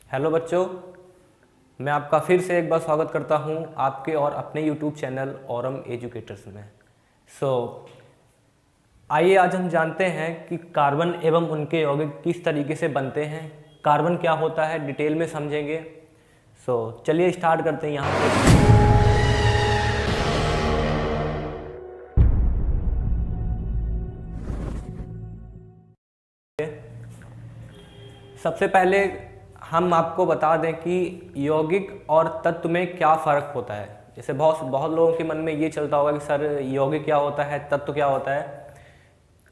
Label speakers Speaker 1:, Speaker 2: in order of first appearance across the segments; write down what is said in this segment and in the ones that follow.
Speaker 1: Hello बच्चों, मैं आपका फिर से एक बार स्वागत करता हूं आपके और अपने यूट्यूब चैनल औरम एजुकेटर्स में। आइए आज हम जानते हैं कि कार्बन एवं उनके यौगिक किस तरीके से बनते हैं, कार्बन क्या होता है डिटेल में समझेंगे। चलिए स्टार्ट करते हैं यहाँ पे। सबसे पहले हम आपको बता दें कि यौगिक और तत्व में क्या फ़र्क होता है। जैसे बहुत लोगों के मन में ये चलता होगा कि सर यौगिक क्या होता है, तत्व क्या होता है।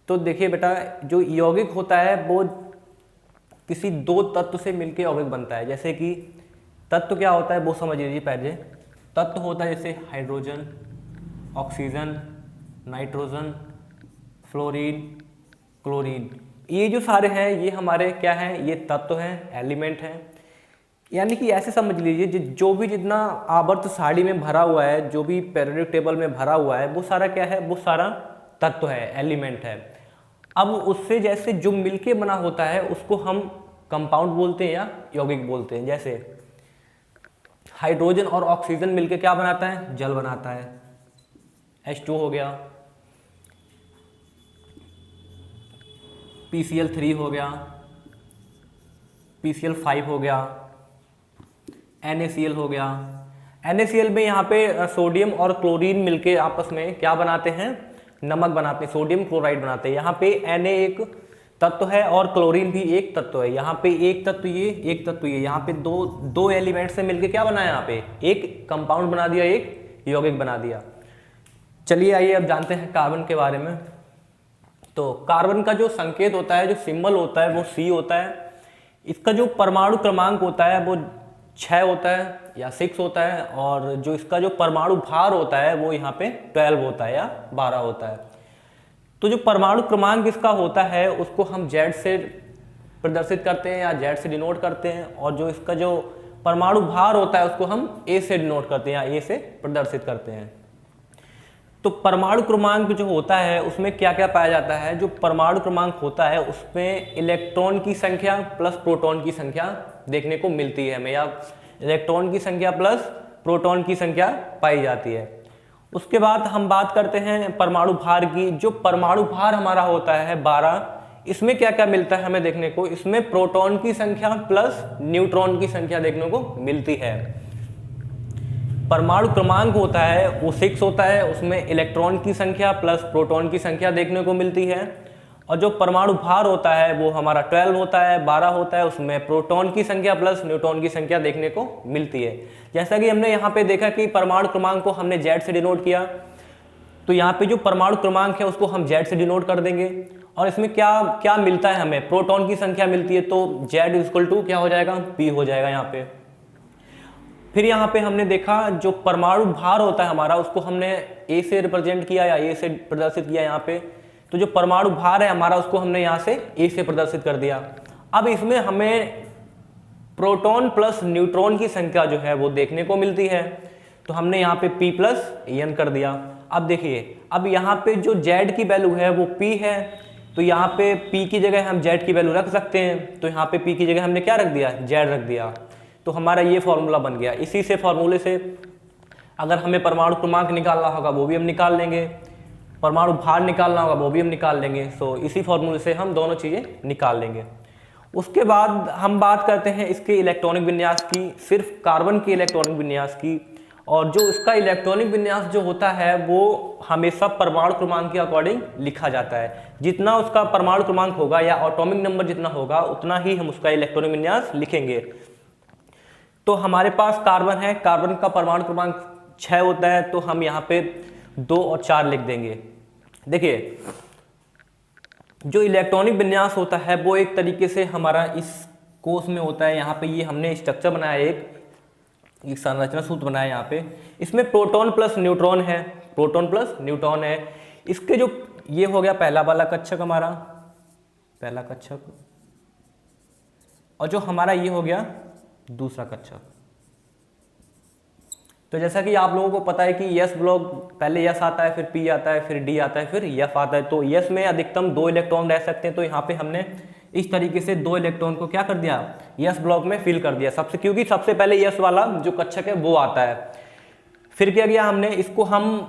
Speaker 1: तो देखिए बेटा, जो यौगिक होता है वो किसी दो तत्व से मिलकर यौगिक बनता है। जैसे कि तत्व क्या होता है वो समझ लीजिए पहले। तत्व होता है जैसे hydrogen, oxygen, nitrogen, fluorine, chlorine. ये जो सारे हैं ये हमारे क्या हैं, ये तत्व हैं, एलिमेंट हैं। यानी कि ऐसे समझ लीजिए जो भी जितना आवर्त सारणी में भरा हुआ है, जो भी पीरियोडिक टेबल में भरा हुआ है, वो सारा क्या है, वो सारा तत्व है, एलिमेंट है। अब उससे जैसे जो मिलके बना होता है उसको हम कंपाउंड बोलते हैं या यौगिक बोलते हैं। जैसे हाइड्रोजन और ऑक्सीजन मिलके क्या बनाता है, जल बनाता है, H2 हो गया, PCl3 हो गया, PCl5 हो गया, NaCl हो गया। NaCl में यहाँ पे सोडियम और क्लोरीन मिलके आपस में क्या बनाते हैं, नमक बनाते हैं, सोडियम क्लोराइड बनाते हैं। यहाँ पे Na एक तत्व है और क्लोरीन भी एक तत्व है। यहाँ पे एक तत्व ये, एक तत्व ये, यहाँ पे दो एलिमेंट से मिलके क्या बनाया, यहाँ पे एक कंपाउंड बना दिया, एक यौगिक बना दिया। चलिए आइए अब जानते हैं कार्बन के बारे में। तो कार्बन का जो संकेत होता है, जो सिंबल होता है वो C होता है। इसका जो परमाणु क्रमांक होता है वो 6 होता है या 6 होता है, और जो इसका जो परमाणु भार होता है वो यहाँ पे 12 होता है या 12 होता है। तो जो परमाणु क्रमांक इसका होता है उसको हम Z से प्रदर्शित करते हैं या Z से डिनोट करते हैं, और जो इसका जो परमाणु भार होता है उसको हम A से डिनोट करते हैं या A से प्रदर्शित करते हैं। तो परमाणु क्रमांक जो होता है उसमें क्या क्या पाया जाता है, जो परमाणु क्रमांक होता है उसमें इलेक्ट्रॉन की संख्या प्लस प्रोटॉन की संख्या देखने को मिलती है हमें, या इलेक्ट्रॉन की संख्या प्लस प्रोटॉन की संख्या पाई जाती है। उसके बाद हम बात करते हैं परमाणु भार की। जो परमाणु भार हमारा होता है 12, इसमें क्या क्या मिलता है हमें देखने को, इसमें प्रोटॉन की संख्या प्लस न्यूट्रॉन की संख्या देखने को मिलती है। परमाणु क्रमांक होता है वो 6 होता है, उसमें इलेक्ट्रॉन की संख्या प्लस प्रोटॉन की संख्या देखने को मिलती है। और जो परमाणु भार होता है वो हमारा 12 होता है, 12 होता है, उसमें प्रोटॉन की संख्या प्लस न्यूट्रॉन की संख्या देखने को मिलती है। जैसा कि हमने यहाँ पे देखा कि परमाणु क्रमांक को हमने Z से डिनोट किया, तो यहाँ पे जो परमाणु क्रमांक है उसको हम Z से डिनोट कर देंगे। और इसमें क्या क्या मिलता है हमें, प्रोटॉन की संख्या मिलती है, तो Z इक्वल टू क्या हो जाएगा, P हो जाएगा यहाँ पे। फिर यहाँ पे हमने देखा जो परमाणु भार होता है हमारा उसको हमने A से रिप्रेजेंट किया या A से प्रदर्शित किया यहाँ पे। तो जो परमाणु भार है हमारा उसको हमने यहाँ से A से प्रदर्शित कर दिया। अब इसमें हमें प्रोटॉन प्लस न्यूट्रॉन की संख्या जो है वो देखने को मिलती है, तो हमने यहाँ पे P प्लस N कर दिया। अब देखिए, अब यहाँ पे जो Z की वैल्यू है वो P है, तो यहाँ पे P की जगह हम Z की वैल्यू रख सकते हैं, तो यहाँ पे P की जगह हमने क्या रख दिया, Z रख दिया। तो हमारा ये फॉर्मूला बन गया। इसी से फॉर्मूले से अगर हमें परमाणु क्रमांक निकालना होगा वो भी हम निकाल लेंगे, परमाणु भार निकालना होगा वो भी हम निकाल लेंगे। इसी फॉर्मूले से हम दोनों चीज़ें निकाल लेंगे। उसके बाद हम बात करते हैं इसके इलेक्ट्रॉनिक विन्यास की, सिर्फ कार्बन के इलेक्ट्रॉनिक विन्यास की। और जो इसका इलेक्ट्रॉनिक विन्यास जो होता है वो हमेशा परमाणु क्रमांक के अकॉर्डिंग लिखा जाता है। जितना उसका परमाणु क्रमांक होगा या एटॉमिक नंबर जितना होगा उतना ही हम उसका इलेक्ट्रॉनिक विन्यास लिखेंगे। तो हमारे पास कार्बन है, कार्बन का परमाणु क्रमांक 6 होता है, तो हम यहाँ पे 2 और 4 लिख देंगे। देखिए, जो इलेक्ट्रॉनिक विन्यास होता है वो एक तरीके से हमारा इस कोष में होता है। यहाँ पे ये हमने स्ट्रक्चर बनाया, एक संरचना सूत्र बनाया यहाँ पे। इसमें प्रोटॉन प्लस न्यूट्रॉन है, प्रोटॉन प्लस न्यूट्रॉन है। इसके जो ये हो गया पहला वाला कक्षक, हमारा पहला कक्षक, और जो हमारा ये हो गया दूसरा कक्षक। तो जैसा कि आप लोगों को पता है कि यस ब्लॉक पहले यस आता है, फिर पी आता है, फिर डी आता है, फिर एफ आता है। तो यस में अधिकतम 2 इलेक्ट्रॉन रह सकते हैं, तो यहाँ पे हमने इस तरीके से 2 इलेक्ट्रॉन को क्या कर दिया, यस ब्लॉक में फिल कर दिया सबसे, क्योंकि सबसे पहले यस वाला जो कक्षक है वो आता है। फिर क्या किया हमने, इसको हम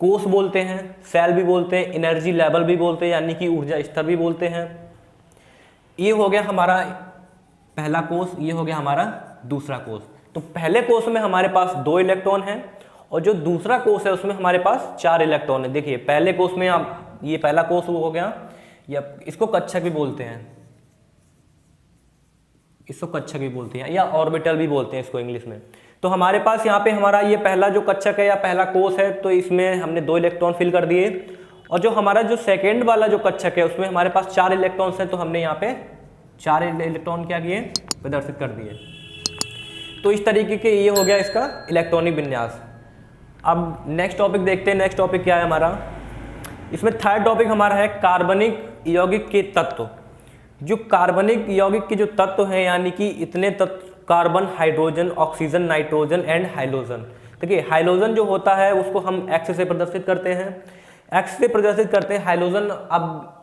Speaker 1: कोष बोलते हैं, सेल भी बोलते हैं, एनर्जी लेवल भी बोलते हैं, यानी कि ऊर्जा स्तर भी बोलते हैं। ये हो गया हमारा पहला कोष, ये हो गया हमारा दूसरा कोष। तो पहले कोष में हमारे पास 2 इलेक्ट्रॉन हैं और जो दूसरा कोष है उसमें हमारे पास 4 इलेक्ट्रॉन है। देखिए पहले कोष में आप, ये पहला कोष हो गया, या इसको कक्षक भी बोलते हैं, इसको कक्षक भी बोलते हैं या ऑर्बिटल भी बोलते हैं इसको इंग्लिश में। तो हमारे पास यहाँ पे हमारा ये पहला जो कक्षक है या पहला कोष है, तो इसमें हमने 2 इलेक्ट्रॉन फिल कर दिए। और जो हमारा जो सेकेंड वाला जो कक्षक है उसमें हमारे पास 4 इलेक्ट्रॉन्स हैं, तो हमने यहाँ पे 4 इलेक्ट्रॉन क्या किए, प्रदर्शित कर दिए। तो इस तरीके के ये हो गया इसका इलेक्ट्रॉनिक विन्यास। अब नेक्स्ट टॉपिक देखते हैं, नेक्स्ट टॉपिक क्या है हमारा। इसमें थर्ड टॉपिक हमारा है कार्बनिक यौगिक के तत्व। जो कार्बनिक यौगिक के जो तत्व हैं, यानी कि इतने तत्व, carbon, hydrogen, oxygen, nitrogen and halogen. देखिए हाइलोजन जो होता है उसको हम एक्स से प्रदर्शित करते हैं, एक्स से प्रदर्शित करते हैं हाइलोजन। अब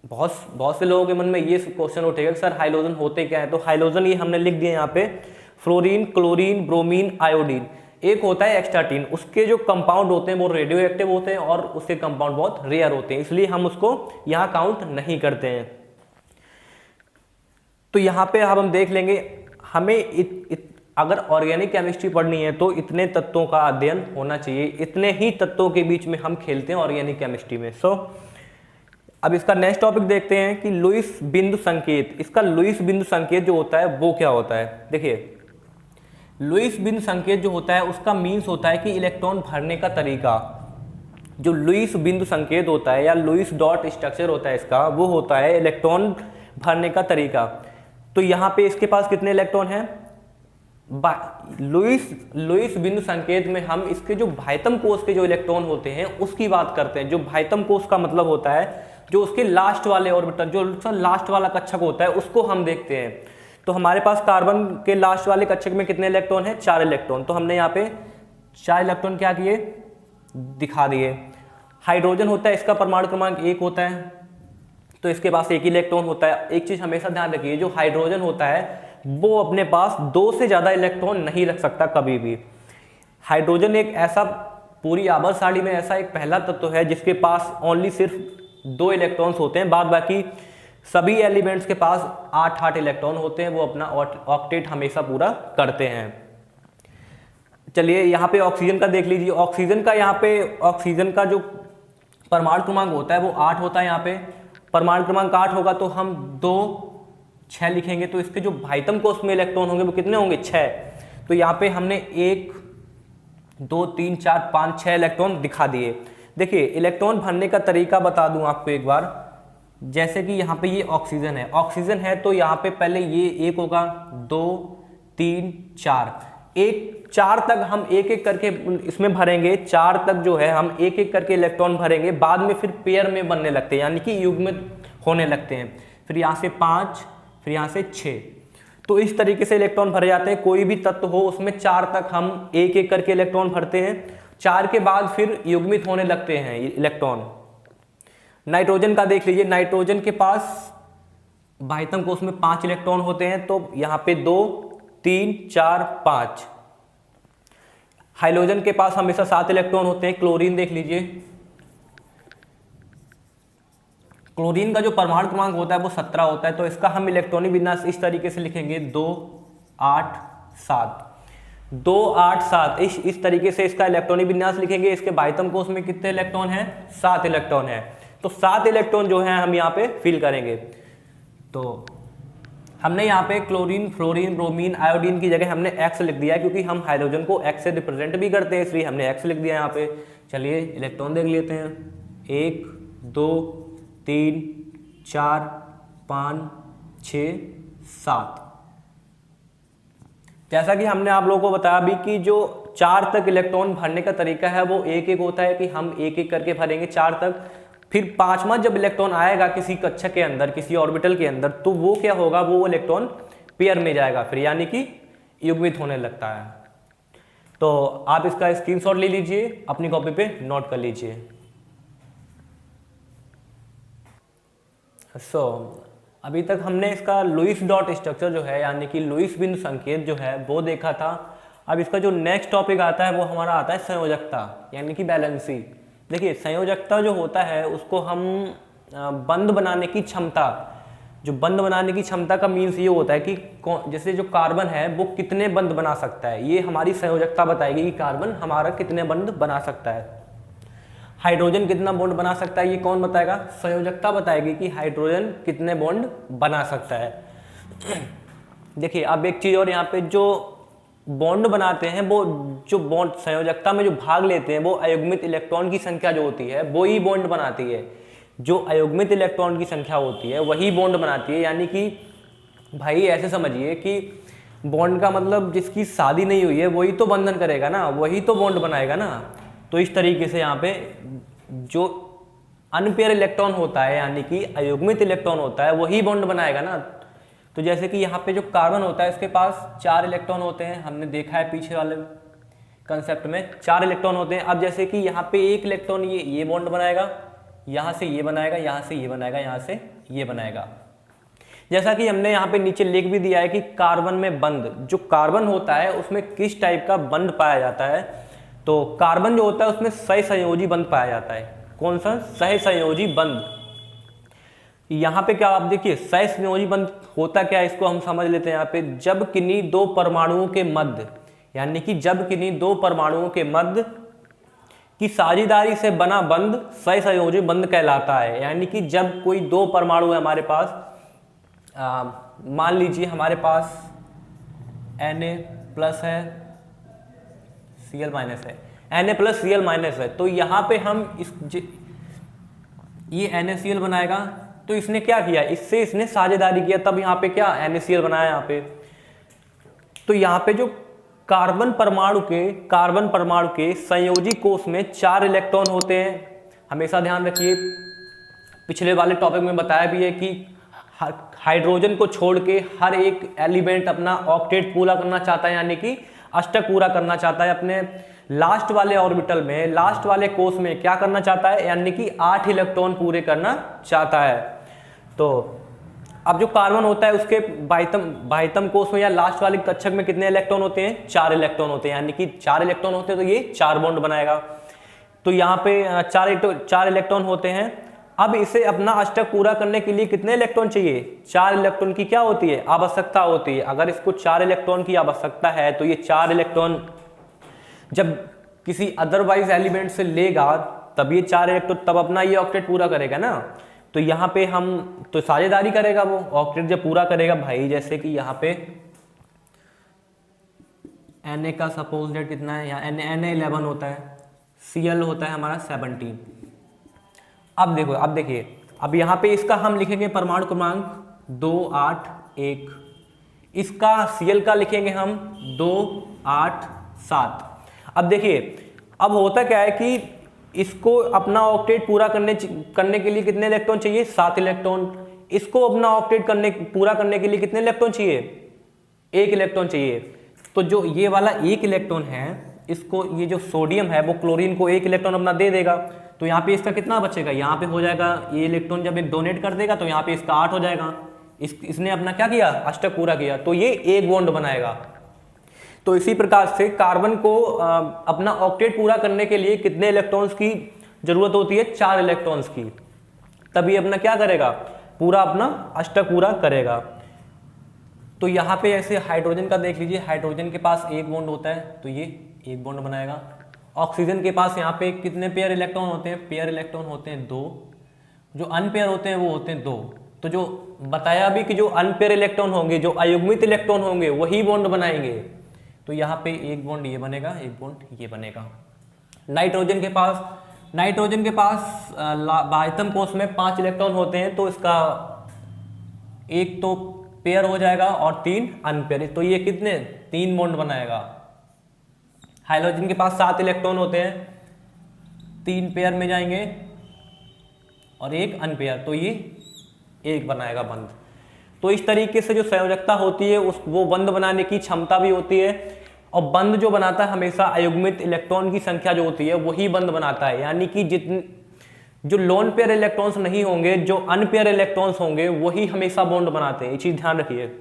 Speaker 1: बहुत से लोगों के मन में ये क्वेश्चन उठेगा कि सर हाइलोजन होते क्या है। तो हाइलोजन ये हमने लिख दिया यहाँ पे, फ्लोरीन, क्लोरीन, ब्रोमीन, आयोडीन। एक होता है एक्स्ट्राटीन, उसके जो कंपाउंड होते हैं वो रेडियो एक्टिव होते हैं और उसके कंपाउंड बहुत रेयर होते हैं, इसलिए हम उसको यहाँ काउंट नहीं करते हैं। तो यहाँ पे अब हम देख लेंगे, हमें अगर ऑर्गेनिक केमिस्ट्री पढ़नी है तो इतने तत्वों का अध्ययन होना चाहिए, इतने ही तत्वों के बीच में हम खेलते हैं ऑर्गेनिक केमिस्ट्री में। अब इसका नेक्स्ट टॉपिक देखते हैं कि लुईस बिंदु संकेत। इसका लुईस बिंदु संकेत जो होता है वो क्या होता है। देखिए लुईस बिंदु संकेत जो होता है उसका मीन्स होता है कि इलेक्ट्रॉन भरने का तरीका। जो लुईस बिंदु संकेत होता है या लुईस डॉट स्ट्रक्चर होता है इसका, वो होता है इलेक्ट्रॉन भरने का तरीका। तो यहाँ पे इसके पास कितने इलेक्ट्रॉन हैं, लुईस बिंदु संकेत में हम इसके जो भाइतम कोष के जो इलेक्ट्रॉन होते हैं उसकी बात करते हैं। जो भाइतम कोष का मतलब होता है जो उसके लास्ट वाले ऑर्बिटल, जो लास्ट वाला कक्षक होता है उसको हम देखते हैं। तो हमारे पास कार्बन के लास्ट वाले कक्षक में कितने इलेक्ट्रॉन हैं, 4 इलेक्ट्रॉन। तो हमने यहाँ पे 4 इलेक्ट्रॉन क्या किए, दिखा दिए। हाइड्रोजन होता है, इसका परमाणु क्रमांक 1 होता है, तो इसके पास 1 इलेक्ट्रॉन होता है। एक चीज हमेशा ध्यान रखिए, जो हाइड्रोजन होता है वो अपने पास 2 से ज्यादा इलेक्ट्रॉन नहीं रख सकता कभी भी। हाइड्रोजन एक ऐसा, पूरी आवर्त सारणी में ऐसा एक पहला तत्व है जिसके पास ओनली सिर्फ 2 इलेक्ट्रॉन्स होते हैं, बाद बाकी सभी एलिमेंट्स के पास 8 इलेक्ट्रॉन होते हैं, वो अपना ऑक्टेट हमेशा पूरा करते हैं। चलिए यहाँ पे ऑक्सीजन का देख लीजिए। ऑक्सीजन का यहाँ पे, ऑक्सीजन का जो परमाणु क्रमांक होता है वो 8 होता है। यहाँ पे परमाणु क्रमांक 8 होगा तो हम 2 6 लिखेंगे, तो इसके जो भाइतम कोष में इलेक्ट्रॉन होंगे वो कितने होंगे, 6। तो यहाँ पे हमने 1 2 3 4 5 6 इलेक्ट्रॉन दिखा दिए। देखिए इलेक्ट्रॉन भरने का तरीका बता दूं आपको एक बार। जैसे कि यहाँ पे ये ऑक्सीजन है, ऑक्सीजन है तो यहाँ पे पहले ये 1 होगा, 2 3 4, 4 तक हम एक एक करके इसमें भरेंगे। 4 तक जो है हम एक एक करके इलेक्ट्रॉन भरेंगे, बाद में फिर पेयर में बनने लगते हैं, यानी कि युग्मित होने लगते हैं। फिर यहाँ से 5, फिर यहाँ से 6, तो इस तरीके से इलेक्ट्रॉन भरे जाते हैं। कोई भी तत्व हो उसमें 4 तक हम एक एक करके इलेक्ट्रॉन भरते हैं, 4 के बाद फिर युग्मित होने लगते हैं इलेक्ट्रॉन। नाइट्रोजन का देख लीजिए, नाइट्रोजन के पास भाइतम कोष में 5 इलेक्ट्रॉन होते हैं, तो यहाँ पे 2 3 4 5। हाइड्रोजन के पास हमेशा 7 इलेक्ट्रॉन होते हैं। क्लोरीन देख लीजिए, क्लोरीन का जो परमाणु क्रमांक होता है वो 17 होता है, तो इसका हम इलेक्ट्रॉनिक विन्यास इस तरीके से लिखेंगे, 2 8 7, 2 8 7। इस तरीके से इसका इलेक्ट्रॉनिक विन्यास लिखेंगे। इसके भाइतम कोष में कितने इलेक्ट्रॉन हैं, 7 इलेक्ट्रॉन है। तो 7 इलेक्ट्रॉन जो है हम यहाँ पे फिल करेंगे। तो हमने यहाँ पे क्लोरीन, फ्लोरीन, ब्रोमीन, आयोडीन की जगह हमने एक्स लिख दिया है, क्योंकि हम हाइड्रोजन को एक्स से रिप्रेजेंट भी करते हैं, इसलिए हमने एक्स लिख दिया यहाँ पे। चलिए इलेक्ट्रॉन देख लेते हैं, 1 2 3 4 5 6 7। जैसा कि हमने आप लोगों को बताया भी कि जो 4 तक इलेक्ट्रॉन भरने का तरीका है वो एक एक होता है, कि हम एक एक करके भरेंगे 4 तक। फिर 5वां जब इलेक्ट्रॉन आएगा किसी कक्षक के अंदर, किसी ऑर्बिटल के अंदर, तो वो क्या होगा, वो इलेक्ट्रॉन पेयर में जाएगा फिर, यानी कि युग्मित होने लगता है। तो आप इसका स्क्रीनशॉट ले लीजिए, अपनी कॉपी पे नोट कर लीजिए। अभी तक हमने इसका लुईस डॉट स्ट्रक्चर जो है यानी कि लुईस बिंदु संकेत जो है वो देखा था। अब इसका जो नेक्स्ट टॉपिक आता है वो हमारा आता है संयोजकता यानी कि बैलेंसी। देखिए संयोजकता जो होता है उसको हम बंद बनाने की क्षमता, जो बंद बनाने की क्षमता का मीन्स ये होता है कि जैसे जो कार्बन है वो कितने बंद बना सकता है, ये हमारी संयोजकता बताएगी कि कार्बन हमारा कितने बंद बना सकता है। हाइड्रोजन कितना बॉन्ड बना सकता है ये कौन बताएगा, संयोजकता बताएगी कि हाइड्रोजन कितने बॉन्ड बना सकता है। देखिए अब एक चीज और, यहाँ पे जो बॉन्ड बनाते हैं वो जो बॉन्ड संयोजकता में जो भाग लेते हैं वो अयुग्मित इलेक्ट्रॉन की संख्या जो होती है वो ही बॉन्ड बनाती है। जो अयुग्मित इलेक्ट्रॉन की संख्या होती है वही बॉन्ड बनाती है। यानी कि भाई ऐसे समझिए कि बॉन्ड का मतलब जिसकी शादी नहीं हुई है वही तो बंधन करेगा ना, वही तो बॉन्ड बनाएगा ना। तो इस तरीके से यहाँ पे जो अनपेयर इलेक्ट्रॉन होता है यानी कि अयुग्मित इलेक्ट्रॉन होता है वही बॉन्ड बनाएगा ना। तो जैसे कि यहाँ पे जो कार्बन होता है इसके पास 4 इलेक्ट्रॉन होते हैं, हमने देखा है पीछे वाले कंसेप्ट में 4 इलेक्ट्रॉन होते हैं। अब जैसे कि यहाँ पे एक इलेक्ट्रॉन ये बॉन्ड बनाएगा, यहाँ से ये बनाएगा, यहाँ से ये बनाएगा, यहाँ से ये बनाएगा। जैसा कि हमने यहाँ पे नीचे लिख भी दिया है कि कार्बन में बंध, जो कार्बन होता है उसमें किस टाइप का बंध पाया जाता है, तो कार्बन जो होता है उसमें सहसंयोजी बंध पाया जाता है। कौन सा, सहसंयोजी बंध। यहाँ पे क्या आप देखिए सहसंयोजी बंध होता क्या है इसको हम समझ लेते हैं। यहाँ पे जब किन्हीं 2 परमाणुओं के मध्य, यानी कि जब किन्हीं 2 परमाणुओं के मध्य की साझेदारी से बना बंध सहसंयोजी बंध कहलाता है। यानी कि जब कोई 2 परमाणु है हमारे पास, मान लीजिए हमारे पास Na+ है, Cl- है, Na+ Cl- है, तो यहाँ पे हम ये NaCl बनाएगा। तो इसने क्या किया, इससे इसने साझेदारी किया, तब यहाँ पे क्या NaCl बनाया यहाँ पे। तो यहाँ पे जो कार्बन परमाणु के संयोजी कोष में 4 इलेक्ट्रॉन होते हैं। हमेशा ध्यान रखिए, पिछले वाले टॉपिक में बताया भी है कि हाइड्रोजन को छोड़ के हर एक एलिमेंट अपना ऑक्टेट पूरा करना चाहता है, यानी कि अष्टक पूरा करना चाहता है। अपने लास्ट वाले ऑर्बिटल में, लास्ट वाले कोष में क्या करना चाहता है, यानी कि 8 इलेक्ट्रॉन पूरे करना चाहता है। तो अब जो कार्बन होता है उसके बाह्यतम कोष में या लास्ट वाले कक्षक में कितने इलेक्ट्रॉन होते हैं, 4 इलेक्ट्रॉन होते हैं। यानी कि 4 इलेक्ट्रॉन होते हैं तो ये 4 बॉन्ड बनाएगा। तो यहाँ पे 4 इलेक्ट्रॉन होते हैं। अब इसे अपना अष्टक पूरा करने के लिए कितने इलेक्ट्रॉन चाहिए, 4 इलेक्ट्रॉन की क्या होती है, आवश्यकता होती है। अगर इसको 4 इलेक्ट्रॉन की आवश्यकता है तो ये 4 इलेक्ट्रॉन जब किसी अदरवाइज एलिमेंट से लेगा तब ये 4 इलेक्ट्रॉन तब अपना ये ऑक्टेट पूरा करेगा ना। तो यहाँ पे हम तो साझेदारी करेगा वो ऑक्टेट जब पूरा करेगा भाई। जैसे कि यहाँ पे Na का सपोज डेट कितना है, यहाँ Na11 होता है, Cl होता है हमारा 17। अब देखिए अब यहाँ पे इसका हम लिखेंगे परमाणु क्रमांक 2, 8, 1। इसका Cl का लिखेंगे हम 2, 8, 7। अब देखिए अब होता क्या है कि इसको अपना ऑक्टेट पूरा करने के लिए कितने इलेक्ट्रॉन चाहिए, 7 इलेक्ट्रॉन। इसको अपना ऑक्टेट पूरा करने के लिए कितने इलेक्ट्रॉन चाहिए, 1 इलेक्ट्रॉन चाहिए। तो जो ये वाला 1 इलेक्ट्रॉन है, इसको ये जो सोडियम है वो क्लोरीन को 1 इलेक्ट्रॉन अपना दे देगा। तो यहाँ पे इसका कितना बचेगा, यहाँ पे हो जाएगा ये इलेक्ट्रॉन जब एक डोनेट कर देगा तो यहाँ पे इसका 8 हो जाएगा। इसने अपना क्या किया, अष्टक पूरा किया, तो ये 1 बॉन्ड बनाएगा। तो इसी प्रकार से कार्बन को अपना ऑक्टेट पूरा करने के लिए कितने इलेक्ट्रॉन्स की जरूरत होती है, 4 इलेक्ट्रॉन्स की। तभी अपना क्या करेगा, पूरा अपना अष्टक पूरा करेगा। तो यहाँ पे ऐसे हाइड्रोजन का देख लीजिए, हाइड्रोजन के पास 1 बॉन्ड होता है तो ये 1 बॉन्ड बनाएगा। ऑक्सीजन के पास यहाँ पे कितने पेयर इलेक्ट्रॉन होते हैं, पेयर इलेक्ट्रॉन होते हैं 2। जो अनपेयर होते हैं वो होते हैं 2। तो जो बताया भी कि जो अनपेयर इलेक्ट्रॉन होंगे, जो अयुग्मित इलेक्ट्रॉन होंगे वही बॉन्ड बनाएंगे। तो यहाँ पे 1 बॉन्ड ये बनेगा, 1 बॉन्ड ये बनेगा। नाइट्रोजन के पास बाह्यतम कोष में 5 इलेक्ट्रॉन होते हैं तो इसका 1 तो पेयर हो जाएगा और 3 अनपेयर। तो ये कितने, 3 बॉन्ड बनाएगा। हाइड्रोजन के पास 7 इलेक्ट्रॉन होते हैं, 3 पेयर में जाएंगे और 1 अनपेयर, तो ये 1 बनाएगा बंध। तो इस तरीके से जो संयोजकता होती है वो बंध बनाने की क्षमता भी होती है। और बंध जो बनाता है हमेशा अयुग्मित इलेक्ट्रॉन की संख्या जो होती है वही बंध बनाता है। यानी कि जो लोन पेयर इलेक्ट्रॉन्स नहीं होंगे, जो अनपेयर इलेक्ट्रॉन्स होंगे, वही हमेशा बॉन्ड बनाते हैं, ये चीज ध्यान रखिए।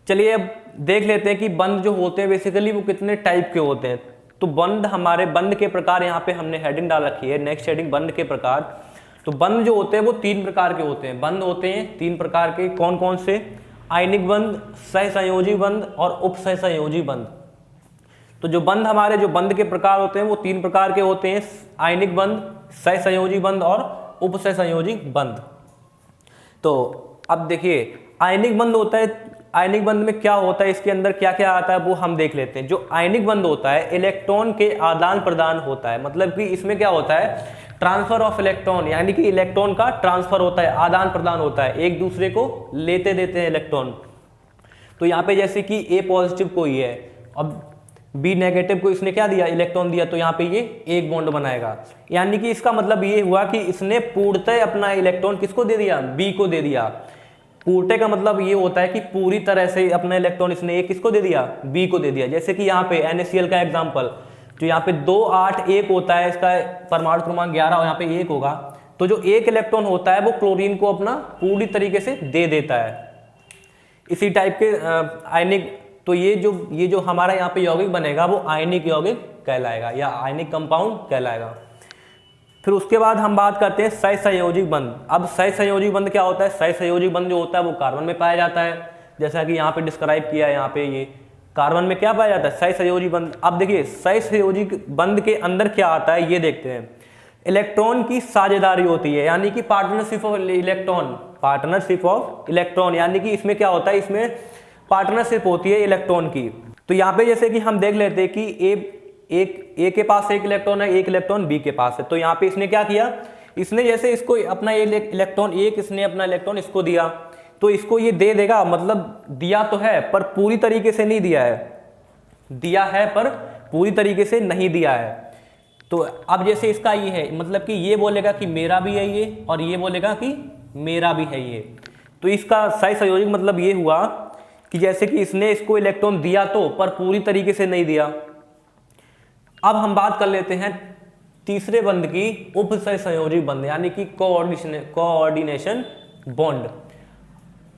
Speaker 1: चलिए अब देख लेते हैं कि बंध जो होते हैं बेसिकली वो कितने टाइप के होते हैं। तो बंध, हमारे बंध के प्रकार यहाँ पे हमने हेडिंग डाल रखी है, नेक्स्ट हेडिंग बंध के प्रकार। तो बंध जो होते हैं वो 3 प्रकार के होते हैं। बंध होते हैं 3 प्रकार के, कौन कौन से? आयनिक बंध, सहसंयोजी बंध और उपसहसंयोजी बंध। तो जो बंध, हमारे जो बंध के प्रकार होते हैं वो 3 प्रकार के होते हैं, आयनिक बंध, सहसंयोजी बंध और उपसहसंयोजी बंध। तो अब देखिए आयनिक बंध होता है, आयनिक बंध में क्या होता है, इसके अंदर क्या क्या आता है वो हम देख लेते हैं। जो आयनिक बंध होता है, इलेक्ट्रॉन के आदान प्रदान होता है, मतलब कि इसमें क्या होता है, ट्रांसफर ऑफ इलेक्ट्रॉन, यानी कि इलेक्ट्रॉन का ट्रांसफर होता है, आदान प्रदान होता है, एक दूसरे को लेते देते हैं इलेक्ट्रॉन। तो यहाँ पे जैसे कि ए पॉजिटिव कोई है, अब बी नेगेटिव को इसने क्या दिया, इलेक्ट्रॉन दिया, तो यहाँ पे ये एक बॉन्ड बनाएगा। यानी कि इसका मतलब ये हुआ कि इसने पूर्णतः अपना इलेक्ट्रॉन किसको दे दिया, बी को दे दिया। पूर्णतः का मतलब ये होता है कि पूरी तरह से अपना इलेक्ट्रॉन इसने एक किसको दे दिया, बी को दे दिया। जैसे कि यहाँ पे NaCl का एग्जाम्पल, जो यहाँ पे 2 8 1 होता है, इसका परमाणु क्रमांक 11 और यहाँ पे 1 होगा, तो जो एक इलेक्ट्रॉन होता है वो क्लोरीन को अपना पूरी तरीके से दे देता है। इसी टाइप के आयनिक, तो ये जो हमारा यहाँ पे यौगिक बनेगा वो आयनिक यौगिक कहलाएगा या आयनिक कंपाउंड कहलाएगा। फिर उसके बाद हम बात करते हैं सहसंयोजी बंध। अब सहसंयोजी बंध क्या होता है? सहसंयोजी बंध जो होता है वो कार्बन में पाया जाता है, जैसा कि यहाँ पे डिस्क्राइब किया है। यहाँ पे ये कार्बन में क्या पाया जाता है, सहसंयोजी बंध। अब देखिए सहसंयोजी बंध के अंदर क्या आता है ये देखते हैं। इलेक्ट्रॉन की साझेदारी होती है, यानी कि partnership of electron, partnership of electron, यानी कि इसमें क्या होता है, इसमें पार्टनरशिप होती है इलेक्ट्रॉन की। तो यहाँ पे जैसे कि हम देख लेते हैं कि ए के पास एक इलेक्ट्रॉन है, एक इलेक्ट्रॉन बी के पास है। तो यहाँ पे इसने क्या किया, इसने जैसे इसको अपना इलेक्ट्रॉन एक, इसने अपना इलेक्ट्रॉन इसको दिया, तो इसको ये दे देगा, मतलब दिया तो है पर पूरी तरीके से नहीं दिया है, दिया है पर पूरी तरीके से नहीं दिया है। तो अब जैसे इसका ये है, मतलब कि ये बोलेगा कि मेरा भी है ये, और ये बोलेगा कि मेरा भी है ये। तो इसका सहसंयोजक मतलब ये हुआ कि जैसे कि इसने इसको इलेक्ट्रॉन दिया तो, पर पूरी तरीके से नहीं दिया। अब हम बात कर लेते हैं तीसरे बंध की, उपसहसंयोजी बंध, यानी कि कोऑर्डिनेशन बॉन्ड।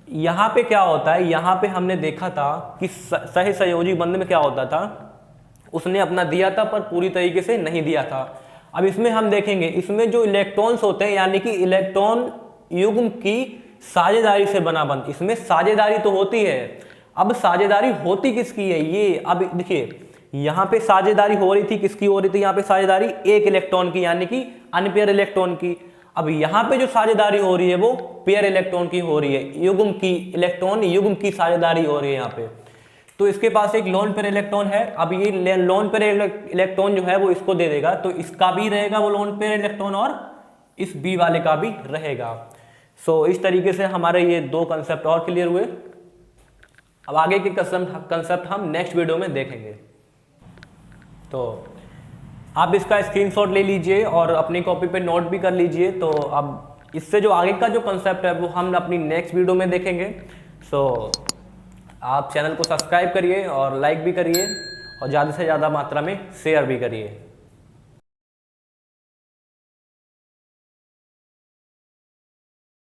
Speaker 1: यहां पे क्या होता है, यहां पे हमने देखा था कि सहसंयोजी बंध में क्या होता था, उसने अपना दिया था पर पूरी तरीके से नहीं दिया था। अब इसमें हम देखेंगे, इसमें जो इलेक्ट्रॉन्स होते हैं, यानी कि इलेक्ट्रॉन युग्म की साझेदारी से बना बंध, इसमें साझेदारी तो होती है। अब साझेदारी होती किसकी है ये, अब देखिए यहाँ पे साझेदारी हो रही थी, किसकी हो रही थी, यहाँ पे साझेदारी एक इलेक्ट्रॉन की, यानी कि अनपेयर इलेक्ट्रॉन की। अब यहाँ पे जो साझेदारी हो रही है वो पेयर इलेक्ट्रॉन की हो रही है, युग्म की, इलेक्ट्रॉन युग्म की साझेदारी हो रही है यहाँ पे। तो इसके पास एक लोन पेयर इलेक्ट्रॉन है, अब ये लोन पेयर इलेक्ट्रॉन जो है वो इसको दे देगा, तो इसका भी रहेगा वो लोन पेयर इलेक्ट्रॉन और इस बी वाले का भी रहेगा। सो इस तरीके से हमारे ये 2 कंसेप्ट और क्लियर हुए। अब आगे के कंसेप्ट हम नेक्स्ट वीडियो में देखेंगे। तो आप इसका स्क्रीनशॉट ले लीजिए और अपनी कॉपी पे नोट भी कर लीजिए। तो अब इससे जो आगे का जो कंसेप्ट है वो हम अपनी नेक्स्ट वीडियो में देखेंगे। सो आप चैनल को सब्सक्राइब करिए और लाइक भी करिए और ज़्यादा से ज़्यादा मात्रा में शेयर भी करिए।